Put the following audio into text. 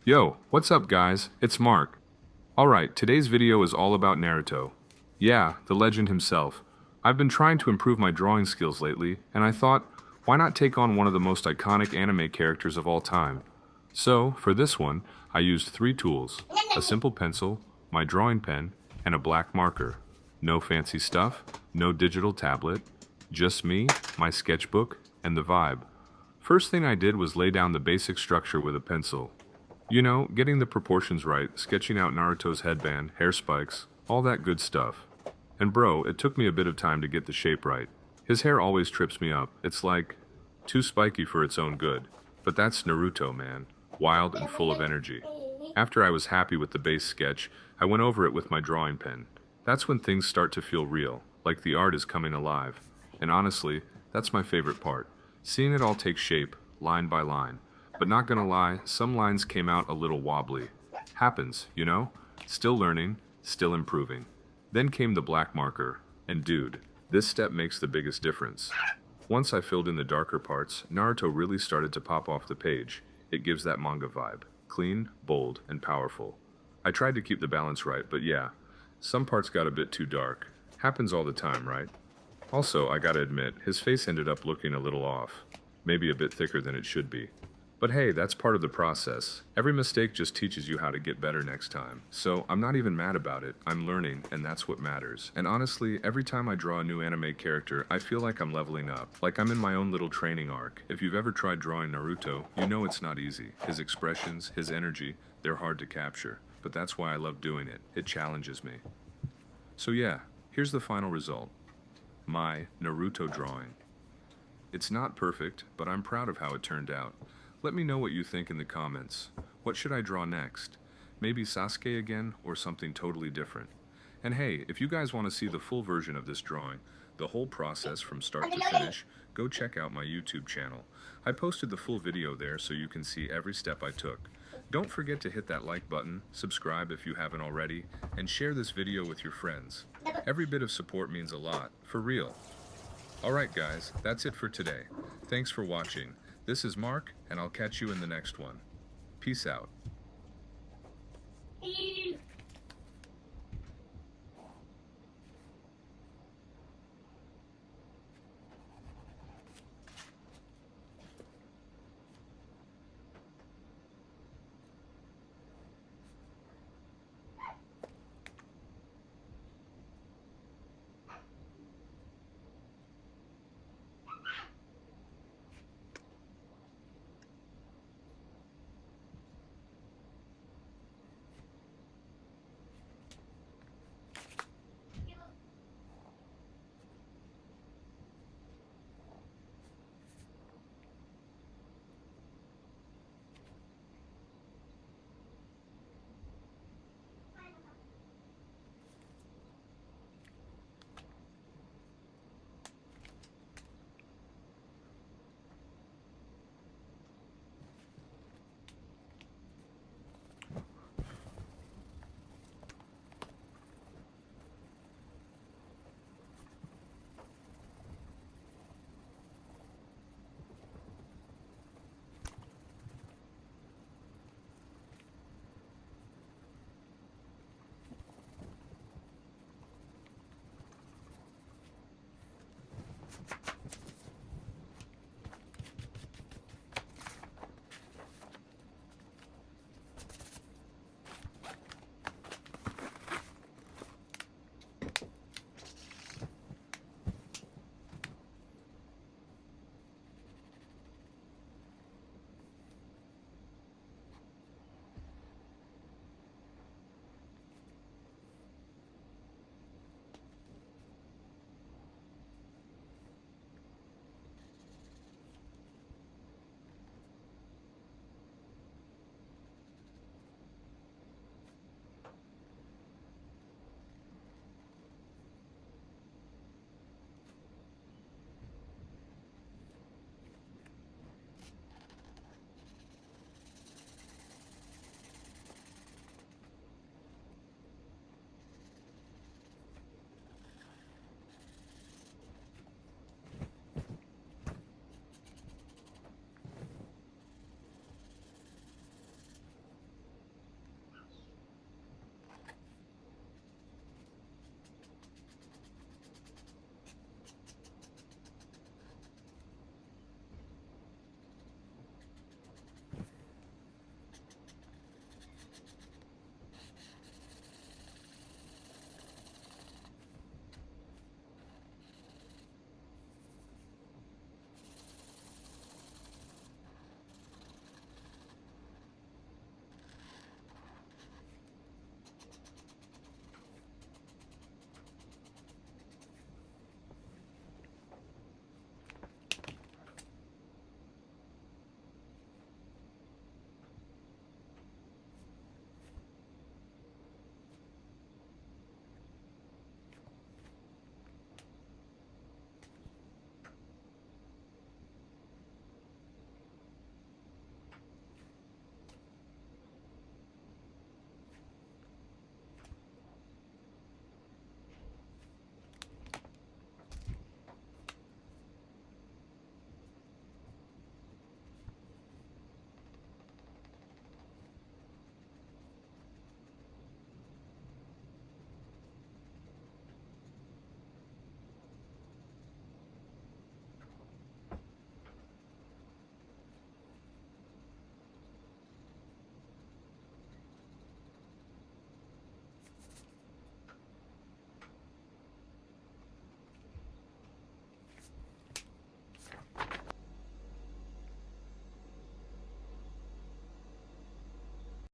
Yo, what's up guys? It's Mark. Alright, today's video is all about Naruto. Yeah, the legend himself. I've been trying to improve my drawing skills lately, and I thought, why not take on one of the most iconic anime characters of all time? So, for this one, I used three tools: a simple pencil, my drawing pen, and a black marker. No fancy stuff, no digital tablet, just me, my sketchbook, and the vibe. First thing I did was lay down the basic structure with a pencil. You know, getting the proportions right, sketching out Naruto's headband, hair spikes, all that good stuff. And bro, it took me a bit of time to get the shape right. His hair always trips me up. It's like, too spiky for its own good. But that's Naruto, man. Wild and full of energy. After I was happy with the base sketch, I went over it with my drawing pen. That's when things start to feel real, like the art is coming alive. And honestly, that's my favorite part. Seeing it all take shape, line by line. But not gonna lie, some lines came out a little wobbly. Happens, you know? Still learning, still improving. Then came the black marker, and dude, this step makes the biggest difference. Once I filled in the darker parts, Naruto really started to pop off the page. It gives that manga vibe. Clean, bold, and powerful. I tried to keep the balance right, but yeah, some parts got a bit too dark. Happens all the time, right? Also, I gotta admit, his face ended up looking a little off. Maybe a bit thicker than it should be. But hey, that's part of the process. Every mistake just teaches you how to get better next time. So I'm not even mad about it. I'm learning, and that's what matters. And honestly, every time I draw a new anime character, I feel like I'm leveling up. Like I'm in my own little training arc. If you've ever tried drawing Naruto, you know it's not easy. His expressions, his energy, they're hard to capture. But that's why I love doing it. It challenges me. So yeah, here's the final result. My Naruto drawing. It's not perfect, but I'm proud of how it turned out. Let me know what you think in the comments. What should I draw next? Maybe Sasuke again, or something totally different? And hey, if you guys want to see the full version of this drawing, the whole process from start to finish, go check out my YouTube channel. I posted the full video there so you can see every step I took. Don't forget to hit that like button, subscribe if you haven't already, and share this video with your friends. Every bit of support means a lot, for real. Alright guys, that's it for today. Thanks for watching. This is Mark, and I'll catch you in the next one. Peace out.